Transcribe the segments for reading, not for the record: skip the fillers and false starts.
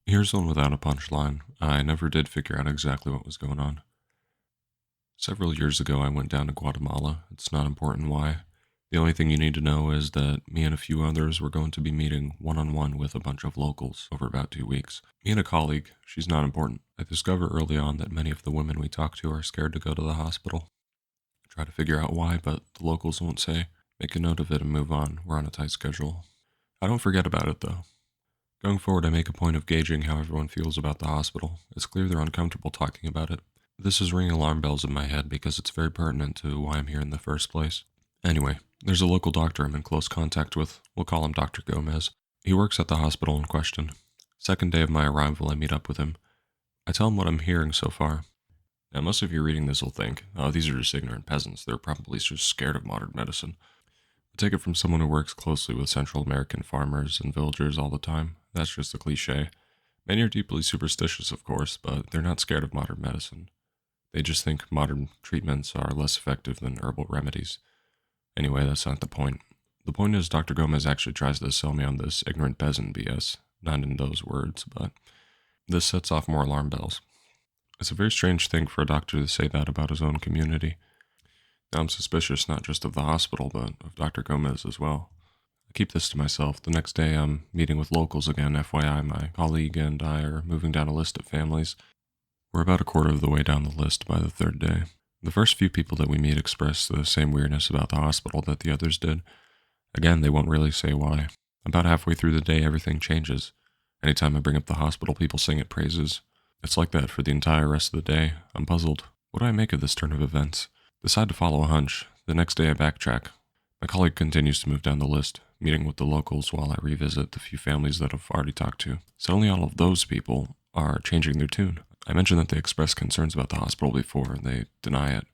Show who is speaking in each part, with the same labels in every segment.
Speaker 1: Here's one without a punchline. I never did figure out exactly what was going on. Several years ago, I went down to Guatemala. It's not important why. The only thing you need to know is that me and a few others were going to be meeting one on one with a bunch of locals over about 2 weeks. Me and a colleague, she's not important. I discover early on that many of the women we talk to are scared to go to the hospital. I try to figure out why, but the locals won't say. Make a note of it and move on. We're on a tight schedule. I don't forget about it though. Going forward, I make a point of gauging how everyone feels about the hospital. It's clear they're uncomfortable talking about it. This is ringing alarm bells in my head because it's very pertinent to why I'm here in the first place. Anyway, there's a local doctor I'm in close contact with. We'll call him Dr. Gomez. He works at the hospital in question. Second day of my arrival, I meet up with him. I tell him what I'm hearing so far. Now, most of you reading this will think, oh, these are just ignorant peasants. They're probably just scared of modern medicine. I take it from someone who works closely with Central American farmers and villagers all the time. That's just a cliche. Many are deeply superstitious, of course, but they're not scared of modern medicine. They just think modern treatments are less effective than herbal remedies. Anyway, that's not the point. The point is Dr. Gomez actually tries to sell me on this ignorant peasant BS. Not in those words, but this sets off more alarm bells. It's a very strange thing for a doctor to say that about his own community. Now I'm suspicious not just of the hospital, but of Dr. Gomez as well. I keep this to myself. The next day I'm meeting with locals again. FYI, my colleague and I are moving down a list of families. We're about a quarter of the way down the list by the third day. The first few people that we meet express the same weirdness about the hospital that the others did. Again, they won't really say why. About halfway through the day, everything changes. Anytime I bring up the hospital, people sing it praises. It's like that for the entire rest of the day. I'm puzzled. What do I make of this turn of events? Decide to follow a hunch. The next day I backtrack. My colleague continues to move down the list, meeting with the locals while I revisit the few families that I've already talked to. Suddenly all of those people are changing their tune. I mentioned that they expressed concerns about the hospital before, and they deny it.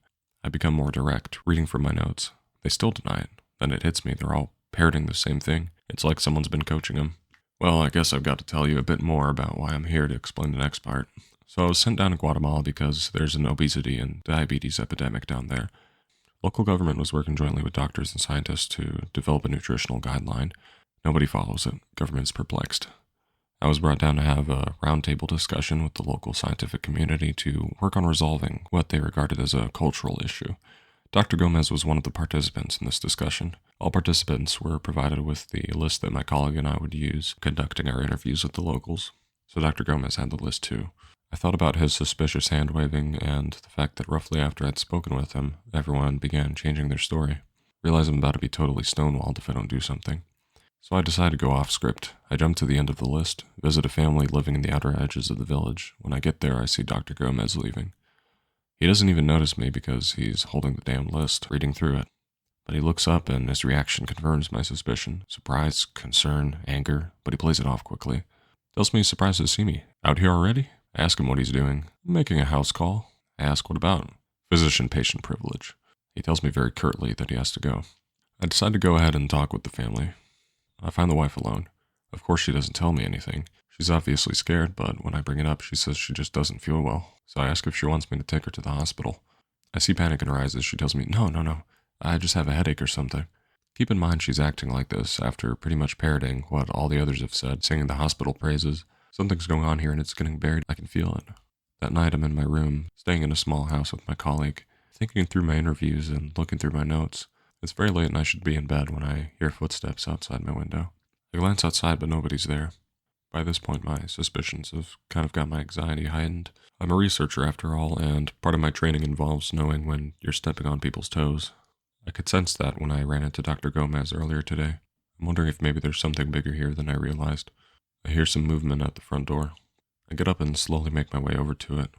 Speaker 1: I become more direct, reading from my notes. They still deny it. Then it hits me, they're all parroting the same thing. It's like someone's been coaching them. Well, I guess I've got to tell you a bit more about why I'm here to explain the next part. So I was sent down to Guatemala because there's an obesity and diabetes epidemic down there. Local government was working jointly with doctors and scientists to develop a nutritional guideline. Nobody follows it. Government's perplexed. I was brought down to have a roundtable discussion with the local scientific community to work on resolving what they regarded as a cultural issue. Dr. Gomez was one of the participants in this discussion. All participants were provided with the list that my colleague and I would use conducting our interviews with the locals. So Dr. Gomez had the list too. I thought about his suspicious hand waving and the fact that roughly after I'd spoken with him, everyone began changing their story. Realize I'm about to be totally stonewalled if I don't do something. So I decided to go off script. I jump to the end of the list, visit a family living in the outer edges of the village. When I get there, I see Dr. Gomez leaving. He doesn't even notice me because he's holding the damn list, reading through it. But he looks up and his reaction confirms my suspicion. Surprise, concern, anger, but he plays it off quickly. Tells me he's surprised to see me. Out here already? I ask him what he's doing. Making a house call. I ask what about. Physician-patient privilege. He tells me very curtly that he has to go. I decide to go ahead and talk with the family. I find the wife alone. Of course she doesn't tell me anything. She's obviously scared, but when I bring it up, she says she just doesn't feel well. So I ask if she wants me to take her to the hospital. I see panic in her eyes as she tells me, no, I just have a headache or something. Keep in mind she's acting like this after pretty much parroting what all the others have said, singing the hospital praises. Something's going on here and it's getting buried. I can feel it. That night I'm in my room, staying in a small house with my colleague, thinking through my interviews and looking through my notes. It's very late and I should be in bed when I hear footsteps outside my window. I glance outside but nobody's there. By this point my suspicions have kind of got my anxiety heightened. I'm a researcher after all, and part of my training involves knowing when you're stepping on people's toes. I could sense that when I ran into Dr. Gomez earlier today. I'm wondering if maybe there's something bigger here than I realized. I hear some movement at the front door. I get up and slowly make my way over to it.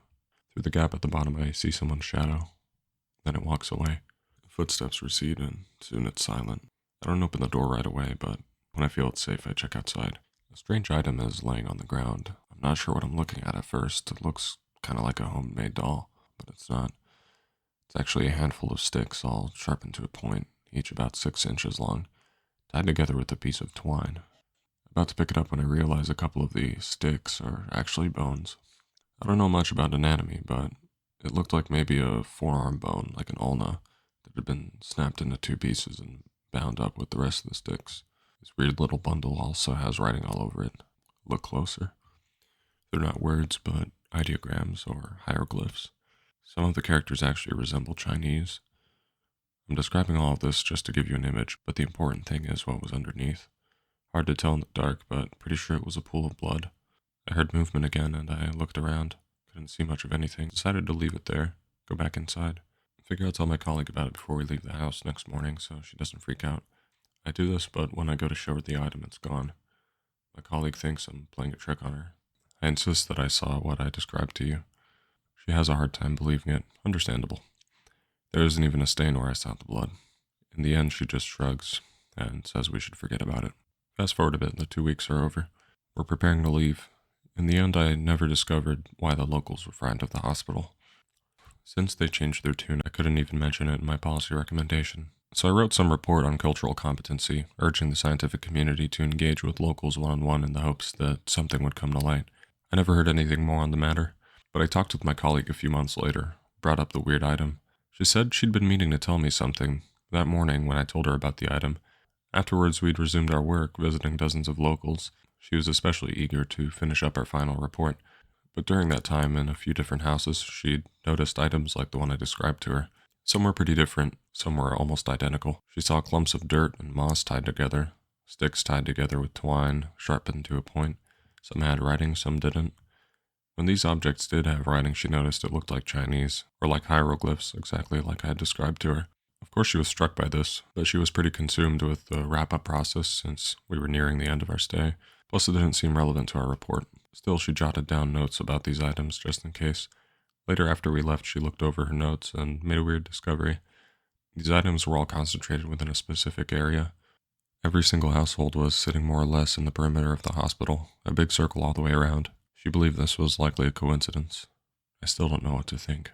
Speaker 1: Through the gap at the bottom I see someone's shadow. Then it walks away. Footsteps recede and soon it's silent. I don't open the door right away, but when I feel it's safe I check outside. A strange item is laying on the ground. I'm not sure what I'm looking at first. It looks kind of like a homemade doll, but it's not. It's actually a handful of sticks all sharpened to a point, each about 6 inches long, tied together with a piece of twine. About to pick it up when I realize a couple of the sticks are actually bones. I don't know much about anatomy, but it looked like maybe a forearm bone, like an ulna, that had been snapped into 2 pieces and bound up with the rest of the sticks. This weird little bundle also has writing all over it. Look closer. They're not words, but ideograms or hieroglyphs. Some of the characters actually resemble Chinese. I'm describing all of this just to give you an image, but the important thing is what was underneath. Hard to tell in the dark, but pretty sure it was a pool of blood. I heard movement again, and I looked around. Couldn't see much of anything. Decided to leave it there, go back inside. Figure I'll tell my colleague about it before we leave the house next morning so she doesn't freak out. I do this, but when I go to show her the item, it's gone. My colleague thinks I'm playing a trick on her. I insist that I saw what I described to you. She has a hard time believing it. Understandable. There isn't even a stain where I saw the blood. In the end, she just shrugs and says we should forget about it. Fast forward a bit, the 2 weeks are over. We're preparing to leave. In the end, I never discovered why the locals were frightened of the hospital. Since they changed their tune, I couldn't even mention it in my policy recommendation. So I wrote some report on cultural competency, urging the scientific community to engage with locals one-on-one in the hopes that something would come to light. I never heard anything more on the matter, but I talked with my colleague a few months later, brought up the weird item. She said she'd been meaning to tell me something that morning when I told her about the item. Afterwards, we'd resumed our work, visiting dozens of locals. She was especially eager to finish up our final report. But during that time, in a few different houses, she'd noticed items like the one I described to her. Some were pretty different, some were almost identical. She saw clumps of dirt and moss tied together, sticks tied together with twine, sharpened to a point. Some had writing, some didn't. When these objects did have writing, she noticed it looked like Chinese, or like hieroglyphs, exactly like I had described to her. Of course she was struck by this, but she was pretty consumed with the wrap-up process since we were nearing the end of our stay. Plus it didn't seem relevant to our report. Still, she jotted down notes about these items just in case. Later after we left, she looked over her notes and made a weird discovery. These items were all concentrated within a specific area. Every single household was sitting more or less in the perimeter of the hospital, a big circle all the way around. She believed this was likely a coincidence. I still don't know what to think.